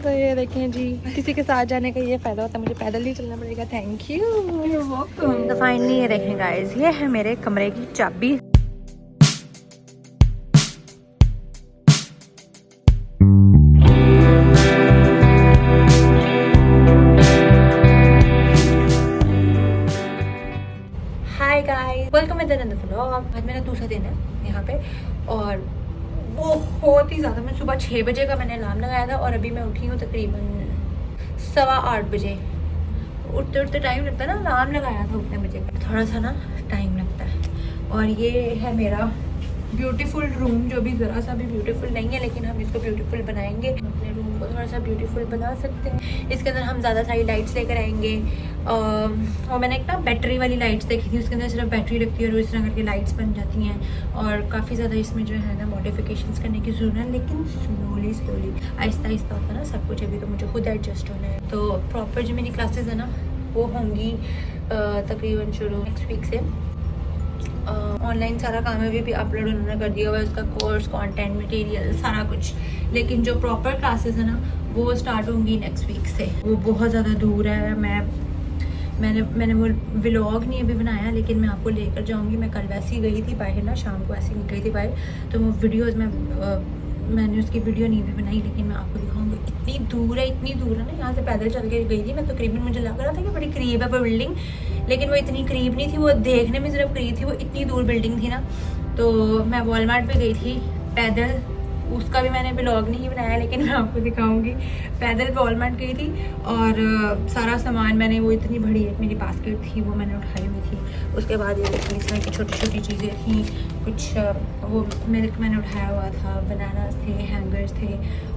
तो ये देखें जी, किसी के साथ जाने का ये फ़ायदा होता है, मुझे पैदल नहीं चलना पड़ेगा। Thank you. तो फाइनली ये देखें गाइस, ये है मेरे कमरे की चाबी। Hi guys, welcome to another vlog. आज मेरा दूसरा दिन है यहाँ पे और बहुत ही ज़्यादा, मैं सुबह 6 बजे का मैंने अलार्म लगाया था और अभी मैं उठी हूँ तकरीबन 7:15 बजे। उठते उठते टाइम लगता है ना, अलार्म लगाया था उतने बजे का, थोड़ा सा ना टाइम लगता है। और ये है मेरा ब्यूटीफुल रूम, जो भी ज़रा सा भी ब्यूटीफुल नहीं है, लेकिन हम इसको ब्यूटीफुल बनाएंगे, अपने रूम को थोड़ा सा ब्यूटीफुल बना सकते हैं। इसके अंदर हम ज़्यादा सारी लाइट्स लेकर आएंगे। और मैंने एक ना बैटरी वाली लाइट्स देखी थी, उसके अंदर सिर्फ बैटरी लगती है और इस तरह करके लाइट्स बन जाती हैं। और काफ़ी ज़्यादा इसमें जो है ना मॉडिफिकेशंस करने की ज़रूरत है, लेकिन स्लोली आहिस्ता आहिस्ता होता है ना सब कुछ। अभी तो मुझे खुद एडजस्ट होना है। तो प्रॉपर जो मेरी क्लासेस है ना वो होंगी तकरीबन शुरू नेक्स्ट वीक से। ऑनलाइन सारा काम अभी भी अपलोड उन्होंने कर दिया हुआ है, उसका कोर्स, कंटेंट, मटेरियल, सारा कुछ। लेकिन जो प्रॉपर क्लासेस है ना वो स्टार्ट होंगी नेक्स्ट वीक से। वो बहुत ज़्यादा दूर है। मैंने वो व्लॉग नहीं अभी बनाया, लेकिन मैं आपको लेकर जाऊंगी। मैं कल वैसे ही गई थी बाहर ना, शाम को ऐसे ही निकली थी बाहर, तो वो वीडियोज़ मैंने उसकी वीडियो नहीं भी बनाई, लेकिन मैं आपको दिखाऊंगी। इतनी दूर है ना, यहाँ से पैदल चल के गई थी मैं। तकरीबन मुझे लग रहा था कि बड़ी करीब है वो बिल्डिंग, लेकिन वो इतनी करीब नहीं थी, वो देखने में सिर्फ करीब थी, वो इतनी दूर बिल्डिंग थी ना। तो मैं वॉलमार्ट पे गई थी पैदल, उसका भी मैंने व्लॉग नहीं बनाया, लेकिन मैं आपको दिखाऊंगी। पैदल वॉलमार्ट गई थी और सारा सामान मैंने, वो इतनी बड़ी एक मेरी बास्केट थी वो मैंने उठाई हुई थी। उसके बाद ये देखिए इस तरह की छोटी छोटी चीज़ें थी, कुछ वो मिल्क मैंने उठाया हुआ था, बनानास थे, हैंगर्स थे,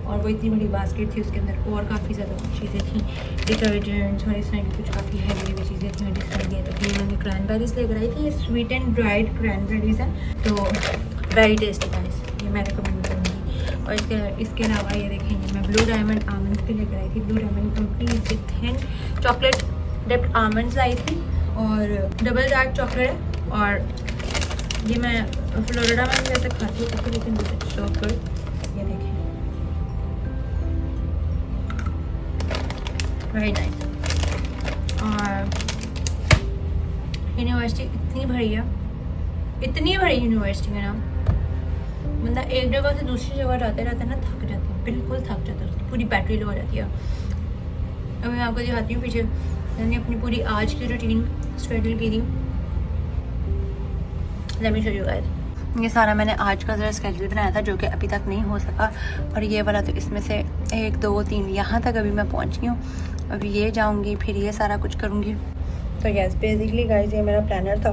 और वो इतनी बड़ी बास्केट थी, उसके अंदर और काफ़ी ज़्यादा कुछ चीज़ें थी, डिटर्जेंट्स और इस तरह की कुछ काफ़ी हैवी चीज़ें थी। और इस तरह की तो फिर मैंने क्रैनबेरीज लेकर आई थी, ये स्वीट एंड ड्राइड क्रैनबेरीज हैं, तो वेरी टेस्टी गाइस, ये मैं रिकमेंड करूँगी। और इसके अलावा ये देखेंगे, मैं ब्लू डायमंड आमंड्स भी लेकर आई थी। ब्लू डायमंड कंपनी से थिन चॉकलेट डिप्ड आमंड्स लाई थी और डबल डार्क चॉकलेट है। और ये मैं फ्लोरिडा में भी वैसे खाती हूँ, लेकिन सो गुड। ये देखें, वेरी नाइस। और यूनिवर्सिटी इतनी बड़ी यूनिवर्सिटी में ना, बंदा एक जगह से दूसरी जगह जाते रहते हैं ना, थक जाते हैं, बिल्कुल थक जाता है, उसकी पूरी बैटरी लो हो जाती है। अभी मैं आपको दिखाती हूँ पीछे, मैंने अपनी पूरी आज की रूटीन शेड्यूल की थी। Let me show you guys. ये सारा मैंने आज का ज़रा स्केड्यूल बनाया था, जो कि अभी तक नहीं हो सका। और ये वाला तो इसमें से 1 2 3 यहाँ तक अभी मैं पहुँची हूँ। अभी ये जाऊँगी, फिर ये सारा कुछ करूँगी। तो यस, बेसिकली गाइस ये मेरा प्लानर था,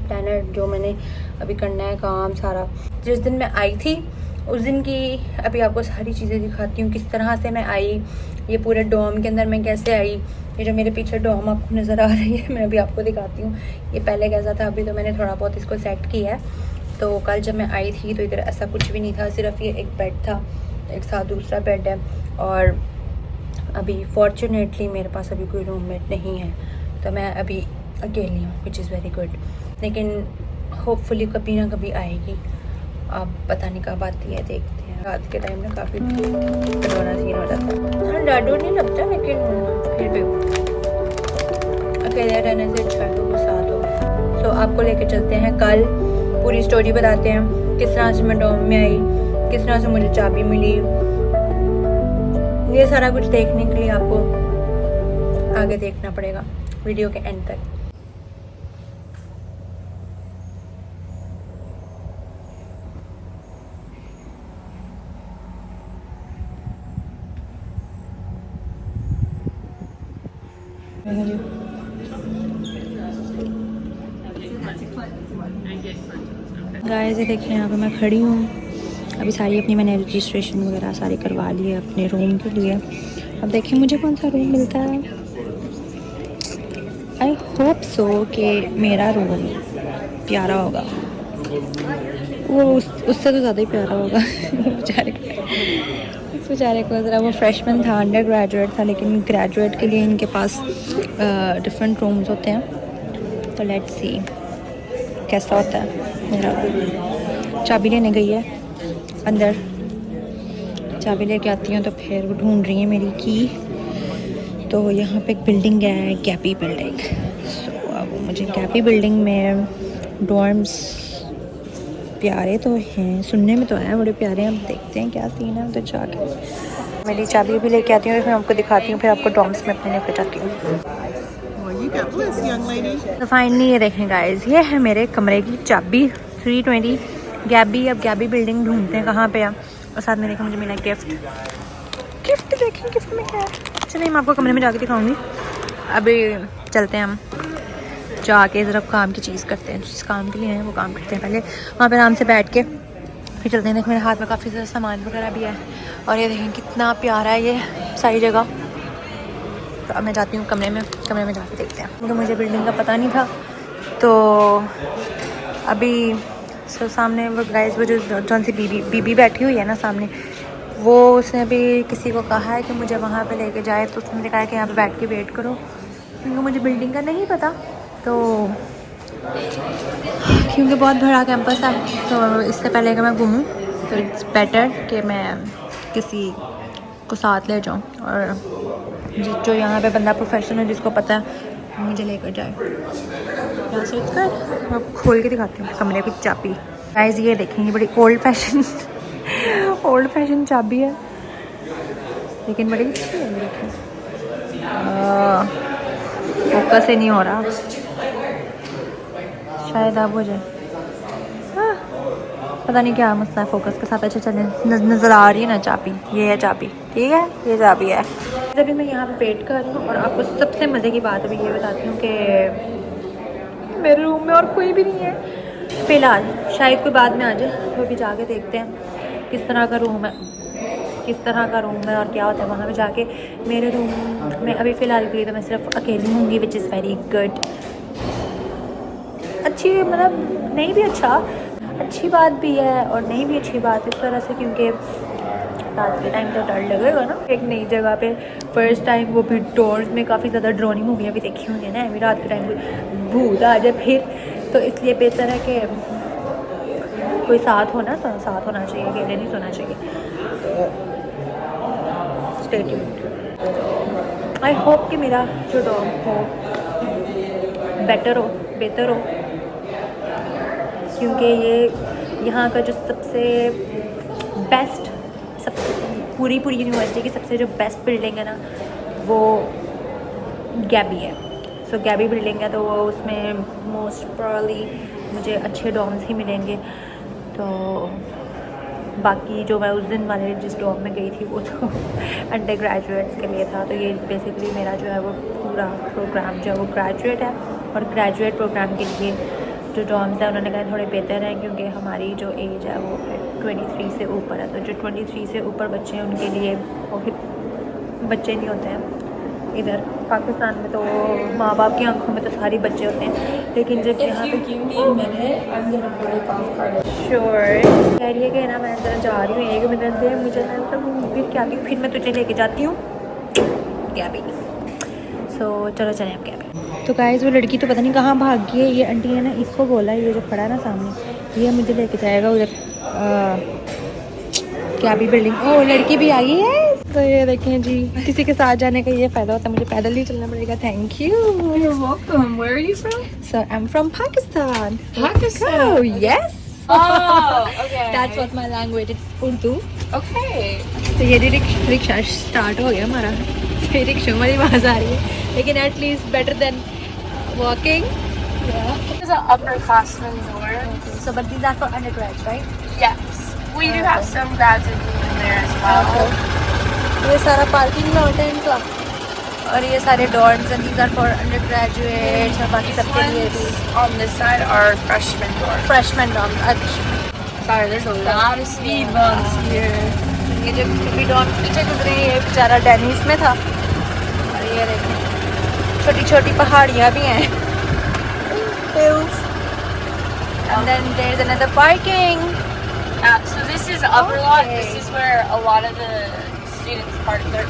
प्लानर जो मैंने अभी करना है काम सारा। जिस दिन मैं आई थी उस दिन की अभी आपको सारी चीज़ें दिखाती हूँ, किस तरह से मैं आई, ये पूरे डोम के अंदर मैं कैसे आई। ये जो मेरे पीछे डोम आपको नज़र आ रही है, मैं अभी आपको दिखाती हूँ ये पहले कैसा था। अभी तो मैंने थोड़ा बहुत इसको सेट किया है। तो कल जब मैं आई थी तो इधर ऐसा कुछ भी नहीं था, सिर्फ ये एक बेड था, एक साथ दूसरा बेड है। और अभी फॉर्चुनेटली मेरे पास अभी कोई रूममेट नहीं है, तो मैं अभी अकेली हूँ, विच इज़ वेरी गुड। लेकिन होपफुली कभी ना कभी आएगी, अब पता नहीं कब आती है, देखते हैं। रात के टाइम में काफ़ी डरावना सीन हो जाता है। हाँ, डर नहीं लगता, लेकिन फिर भी अकेले रहने से अच्छा है तो साथ हो। सो आपको लेके चलते हैं, कल पूरी स्टोरी बताते हैं, किस तरह से मैं डोम में आई, किस तरह से मुझे चाबी मिली। ये सारा कुछ देखने के लिए आपको आगे देखना पड़ेगा वीडियो के एंड तक। गाइस ये देखिए, यहाँ पे मैं खड़ी हूँ। अभी सारी अपनी मैंने रजिस्ट्रेशन वगैरह सारी करवा ली है अपने रूम के लिए। अब देखिए मुझे कौन सा रूम मिलता है। आई होप सो कि मेरा रूम प्यारा होगा, वो उससे तो ज़्यादा ही प्यारा होगा। बेचारे को ज़रा, वो फ्रेशमैन था, अंडर ग्रेजुएट था, लेकिन ग्रेजुएट के लिए इनके पास डिफरेंट रूम्स होते हैं। तो लेट्स सी कैसा होता है मेरा। चाबी लेने गई है अंदर, चाबी लेके आती हूँ तो फिर वो ढूंढ रही है मेरी की। तो यहाँ पे एक बिल्डिंग है, गैपी बिल्डिंग। सो अब मुझे गैपी बिल्डिंग में डॉर्म्स प्यारे तो हैं, सुनने में तो हैं बड़े प्यारे हैं। अब देखते हैं क्या सीन है। तो जाकर मेरी चाबी भी लेके आती हूँ, फिर आपको दिखाती हूँ, फिर आपको डॉर्म्स में अपने लेकर जाती हूँ। तो फाइनली ये देखें गाइस, ये है मेरे कमरे की चाबी 320 गैबी। अब गैबी बिल्डिंग ढूंढते हैं कहाँ पे है। और साथ में देखें मुझे मिला गिफ्ट देखें गिफ्ट में क्या है। चलिए मैं आपको कमरे में जाके दिखाऊंगी। अभी चलते हैं हम जाके ज़रा काम की चीज़ करते हैं, जिस काम के लिए हैं वो काम करते हैं। पहले वहाँ पे आराम से बैठ के फिर चलते हैं। देखें मेरे हाथ में काफ़ी ज़्यादा सामान वगैरह भी है और ये देखें कितना प्यारा है ये सारी जगह। तो अब मैं जाती हूँ कमरे में जाके देखते हैं, क्योंकि मुझे बिल्डिंग का पता नहीं था। तो अभी सामने वो गाइस वो जो जौन सी बीबी बैठी हुई है ना सामने, वो उसने अभी किसी को कहा है कि मुझे वहाँ पे लेके जाए। तो उसने कहा है कि यहाँ पे बैठ के वेट करो, क्योंकि मुझे बिल्डिंग का नहीं पता। तो क्योंकि बहुत बड़ा कैंपस है, तो इससे पहले कि मैं घूमूँ तो इट्स बेटर कि मैं किसी को साथ ले जाऊँ, और जो यहाँ पे बंदा प्रोफेशनल है, जिसको पता है, मुझे लेकर जाए। यहाँ से मैं खोल के दिखाती हूँ कमरे की चाबी। गाइस ये देखेंगे बड़ी ओल्ड फैशन चाबी है, लेकिन बड़ी अच्छी है। देखें फोकस ही नहीं हो रहा, शायद अब हो जाए। पता नहीं क्या मसला है फोकस के साथ। अच्छा चले, नज़र आ रही है ना चाबी, ये है चाबी, ठीक है ये चाबी है। अभी मैं यहाँ पे वेट कर रही हूँ और आपको सबसे मज़े की बात अभी ये बताती हूँ कि मेरे रूम में और कोई भी नहीं है फ़िलहाल। शायद कोई बाद में आ जाए, तो अभी जाके देखते हैं किस तरह का रूम है और क्या होता है वहाँ पे जाके। मेरे रूम में अभी फ़िलहाल के लिए तो मैं सिर्फ अकेली होंगी, विच इज़ वेरी गुड। अच्छी मतलब नहीं भी अच्छी बात भी है और नहीं भी अच्छी बात इस तरह से, क्योंकि रात के टाइम तो डर लगेगा ना एक नई जगह पे फर्स्ट टाइम, वो भी डोर्स में। काफ़ी ज़्यादा ड्रोनी मूवियाँ भी देखी होंगी ना, अभी रात के टाइम भूत आ जाए फिर, तो इसलिए बेहतर है कि कोई साथ होना चाहिए, अकेले नहीं सोना चाहिए। Stay tuned. आई होप कि मेरा जो डॉग हो बेहतर हो, क्योंकि ये यहाँ का जो सबसे पूरी यूनिवर्सिटी की सबसे जो बेस्ट बिल्डिंग है ना, वो गैबी है। सो गैबी बिल्डिंग है, तो वो उसमें मोस्ट प्रोबेबली मुझे अच्छे डॉर्म्स ही मिलेंगे। तो बाकी जो मैं उस दिन वाले जिस डॉर्म में गई थी वो तो अंडर ग्रेजुएट्स के लिए था। तो ये बेसिकली मेरा जो है वो पूरा प्रोग्राम जो है वो ग्रेजुएट है, और ग्रेजुएट प्रोग्राम के लिए जो डॉर्म्स है उन्होंने कहा थोड़े बेहतर हैं, क्योंकि हमारी जो एज है वो 23 से ऊपर है। तो जो 23 से ऊपर बच्चे हैं उनके लिए बच्चे नहीं होते हैं। इधर पाकिस्तान में तो माँ बाप की आंखों में तो सारे बच्चे होते हैं, लेकिन जब यहाँ पे श्योर कह रही है कि ना मैं ज़रा जा रही हूँ 1 मिनट से, मुझे फिर क्या आती हूँ, फिर मैं तुझे लेके जाती हूँ क्या भी। सो चलो चलें अब क्या भी। तो गाइस वो लड़की तो पता नहीं कहाँ भाग गई है। ये आंटी है ना, इसको बोला ये जो खड़ा है ना सामने, ये मुझे लेके जाएगा उधर क्या भी बिल्डिंग। ओ लड़की भी आई है। तो ये देखें जी, किसी के साथ जाने का ये फ़ायदा होता है, मुझे पैदल ही चलना पड़ेगा। Thank you. You're welcome. Where are you from? So I'm from Pakistan. Pakistan. Oh yes. Oh, okay. That's what my language is, Urdu. Okay. तो ये रिक्शा स्टार्ट हो गया हमारा। रिक्शा वाली आवाज़ आ रही है, लेकिन at least better than walking. This is an upperclassman dorm. So but these are for undergrads, right? Yes. We do have some graduates in there as well. ये सारा पार्किंग लॉट है इनका, और ये सारे dorms and these are for undergraduates, और बाकी सबके लिए भी On this side are freshman dorms. Freshman dorm. अच्छा Sorry, there's a lot of speed bumps here. ये जो भी डॉर्म पीछे गुजरे, ये बेचारा डेनिस में था। और ये देखें छोटी छोटी पहाड़ियाँ भी हैं, hills, and then there's another parking. So this is upper lot. This is where a lot of the students park their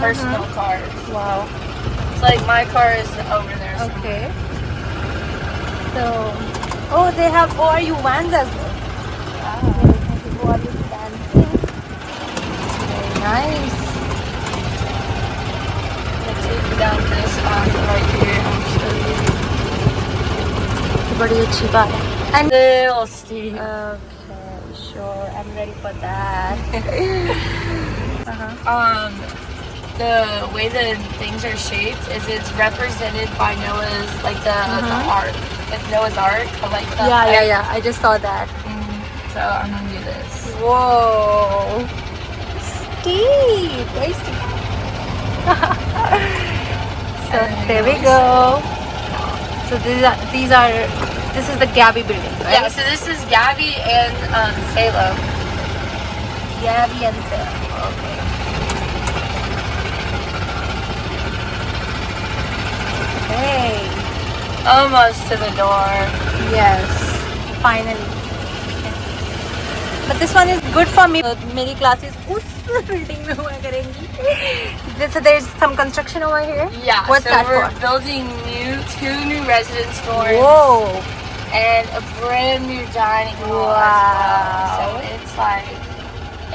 personal cars. Wow. So like my car is over there. Okay. So, oh, they have ORU vans as well. ORU vans. Nice. Let's take you down this path right here. I'll show you. बड़ी अच्छी बात है। And Little steep. okay, sure, I'm ready for that. The way the things are shaped is it's represented by Noah's, like the ark, like Noah's Ark, like the Yeah. I just saw that. So I'm gonna do this. Whoa, steep, very steep. So there we go. So this is the Gabby building, right? Yeah. So this is Gabby and Salem. Gabby and Sarah. Okay. Hey. Almost to the door. Yes. Finally. But this one is good for me. मेरी classes उस building में हुआ करेंगी. So there's some construction over here. Yeah. What's so that we're for? building two new residence stores. Whoa. And a brand new dining hall as well. So it's like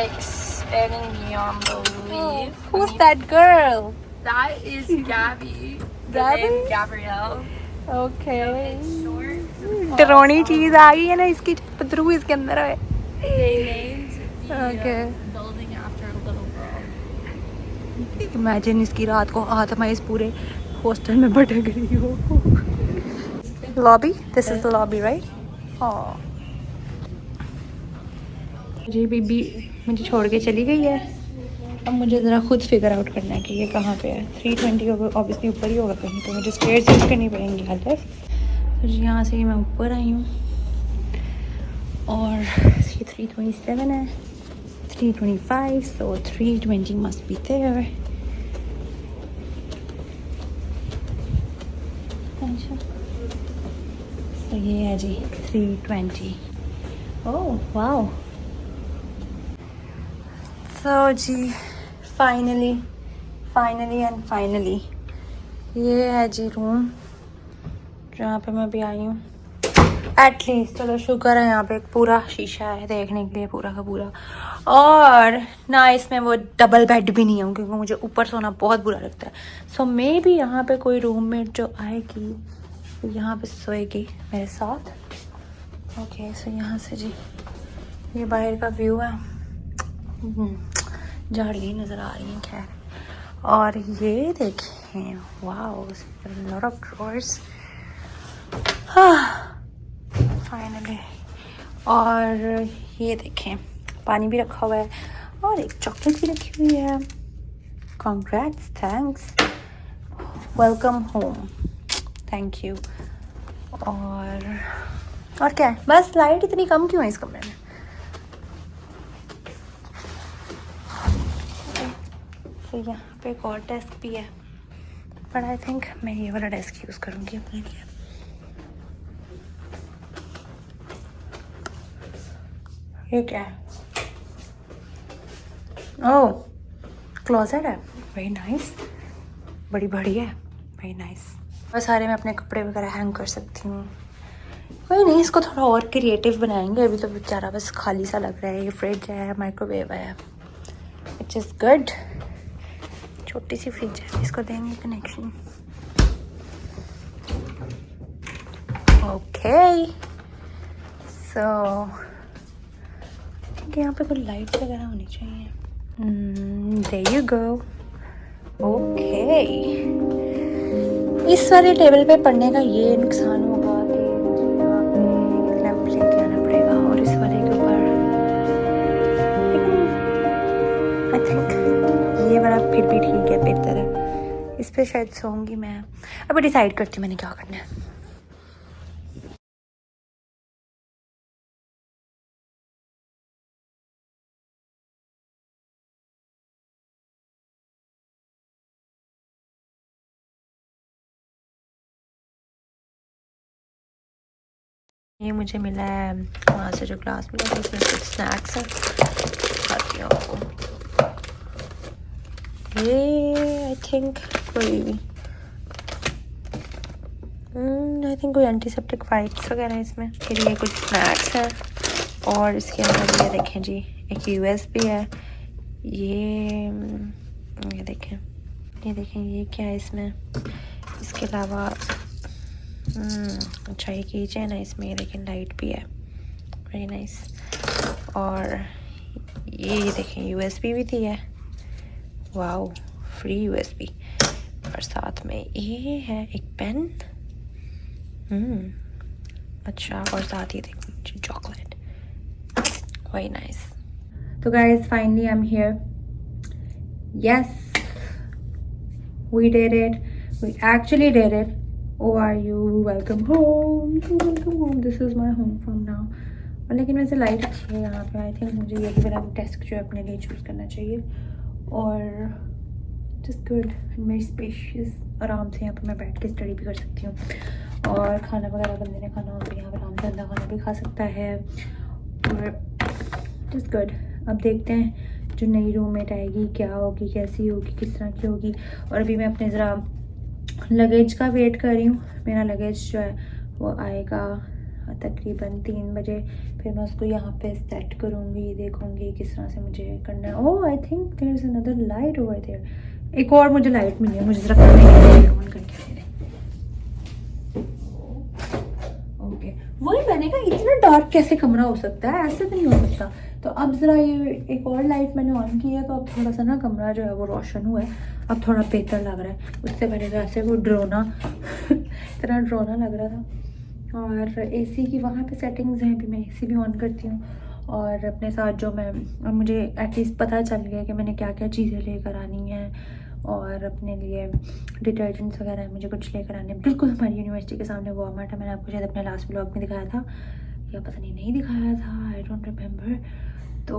expanding beyond belief. Who's that girl? That is Gabby. Gabby? Name Gabrielle. Okay. It's short. डरावनी चीज आ गई है ना इसकी पतरू इसके अंदर है. They named the Okay. building after a little girl. Imagine इसकी रात को आत्मा इस पूरे हॉस्टल में भटक रही हो. Lobby? This is the lobby, right? Oh. जी बीबी मुझे छोड़ के चली गई है. अब मुझे ज़रा खुद फिगर आउट करना है कि ये कहाँ पे है. 320 ऑब्वियसली ऊपर ही होगा कहीं, तो मुझे स्टेयर्स यूज़ करनी पड़ेंगी हर तरफ. तो जी यहाँ से मैं ऊपर आई हूँ और ये 327 है, 325, so 320 must be there. अच्छा, तो ये है जी 320. Oh wow. So जी फाइनली ये है जी रूम जहाँ पे मैं भी आई हूँ. एटलीस्ट चलो शुक्र है यहाँ पे एक पूरा शीशा है देखने के लिए पूरा का पूरा. और ना इसमें वो डबल बेड भी नहीं है क्योंकि मुझे ऊपर सोना बहुत बुरा लगता है. सो मे बी यहाँ पे कोई रूममेट जो आएगी वो यहाँ पे सोएगी मेरे साथ. ओके सो यहाँ से जी ये बाहर का व्यू है. झाड़ियाँ नज़र आ रही हैं खैर. और ये देखें wow lot of drawers finally. और ये देखें पानी भी रखा हुआ है और एक चॉकलेट भी रखी हुई है. Congrats, thanks, welcome home, thank you. और क्या है बस. लाइट इतनी कम क्यों है इस कमरे में. तो यहाँ पे एक और डेस्क भी है पर आई थिंक मैं ये वाला डेस्क यूज़ करूँगी अपने लिए. ये क्या है. ओह क्लोजेट है. वेरी नाइस, बड़ी बड़ी है. Very nice. और सारे मैं अपने कपड़े वगैरह हैंग कर सकती हूँ. कोई नहीं, इसको थोड़ा और क्रिएटिव बनाएंगे. अभी तो बेचारा बस खाली सा लग रहा है. ये फ्रिज है, माइक्रोवेव है, विच इज़ गुड. छोटी सी फ्रिज है, इसको देंगे कनेक्शन. ओके सो यहाँ पे कोई लाइट्स वगैरह होनी चाहिए. There you go. ओके इस वाले टेबल पे पढ़ने का ये नुकसान होगा कि यहाँ पे लैंप लेके आना पड़ेगा. और इस वाले के ऊपर आई थिंक ये वाला फिर भी ठीक है, बेहतर है. इस पे शायद सोऊंगी मैं. अभी डिसाइड करती हूँ मैंने क्या करना है. ये मुझे मिला है वहाँ से जो ग्लास मिला है, इसमें कुछ स्नैक्स है. खाती हूँ आपको. ये आई थिंक कोई एंटीसेप्टिक वाइप्स वगैरह इसमें. फिर ये कुछ स्नैक्स हैं और इसके अंदर ये देखें जी एक USB है. ये देखें, ये क्या है इसमें। इसके अलावा अच्छा ये की चैन है इसमें, ये देखें लाइट भी है, वेरी नाइस। और ये देखें USB भी दी है, वाओ फ्री USB। और साथ में ये है एक पेन, अच्छा, और साथ ही देखें चॉकलेट, वेरी नाइस। तो guys finally I am here, yes, we did it, we actually did it. Oh, are you welcome home, welcome home, this is my home from now। और लेकिन वैसे लाइट अच्छी है यहाँ पे, आई थिंक मुझे ये वाला डेस्क जो है अपने लिए चूज़ करना चाहिए। और जस्ट गुड, मेरी स्पेशियस, आराम से यहाँ पे मैं बैठ के स्टडी भी कर सकती हूँ। और खाना वगैरह बंदे ने खाना हो तो यहाँ पर आराम से अंदर खाना भी खा सकता है। और जस्ट गुड। अब देखते हैं जो नई रूममेट आएगी क्या होगी, कैसी होगी, किस तरह की होगी। और अभी मैं अपने ज़रा लगेज का वेट कर रही हूँ। मेरा लगेज जो है वो आएगा तकरीबन 3 बजे। फिर मैं उसको यहाँ पे सेट करूँगी, देखूँगी किस तरह से मुझे करना है। Oh I think there is another light over there. एक और मुझे लाइट मिली है, मुझे ज़रा ऑन करके दे। ओके, वही मैंने कहा इतना डार्क कैसे कमरा हो सकता है, ऐसे तो नहीं हो सकता। तो अब ज़रा ये एक और लाइट मैंने ऑन की है, तो अब थोड़ा सा ना कमरा जो है वो रोशन हुआ है, अब थोड़ा बेहतर लग रहा है। उससे पहले तो ऐसे वो ड्रोना इतना ड्रोना लग रहा था। और AC की वहाँ पे सेटिंग्स हैं, अभी मैं AC भी ऑन करती हूँ। और अपने साथ जो मैं, अब मुझे एटलीस्ट पता चल गया कि मैंने क्या क्या चीज़ें लेकर आनी हैं। और अपने लिए डिटर्जेंट्स वगैरह मुझे कुछ लेकर आने, बिल्कुल हमारी यूनिवर्सिटी के सामने वॉलमार्ट है। मैंने आपको शायद अपने लास्ट व्लॉग में दिखाया था, या पता नहीं दिखाया था, आई डोंट रिमेम्बर। तो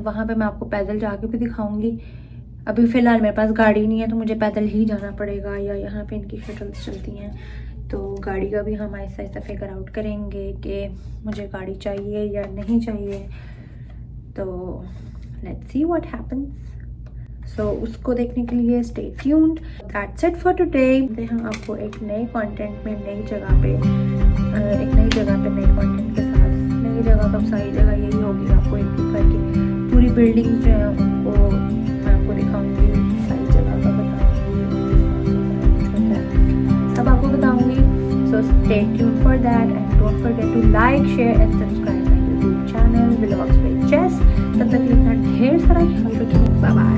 वहाँ पे मैं आपको पैदल जाके भी दिखाऊंगी। अभी फ़िलहाल मेरे पास गाड़ी नहीं है, तो मुझे पैदल ही जाना पड़ेगा, या यहाँ पे इनकी शटल्स चलती हैं। तो गाड़ी का भी हम आहिस्ता आहिस्ता फिगर आउट करेंगे कि मुझे गाड़ी चाहिए या नहीं चाहिए। तो लेट्स सी व्हाट हैपन्स। सो उसको देखने के लिए stay tuned. That's it for today. हम आपको एक नए कंटेंट में, नई जगह पे नए कंटेंट के साथ। नई जगह कब, सारी जगह यही होगी। आपको एक एक करके पूरी बिल्डिंग जो है उनको मैं आपको दिखाऊंगी, सारी जगह का बताऊंगी, सब आपको बताऊंगी। So stay tuned for that and don't forget to like, share and subscribe my YouTube channel vlogs with Jess. तब तक इतना ढेर सारा ख्याल रखिए। Bye bye.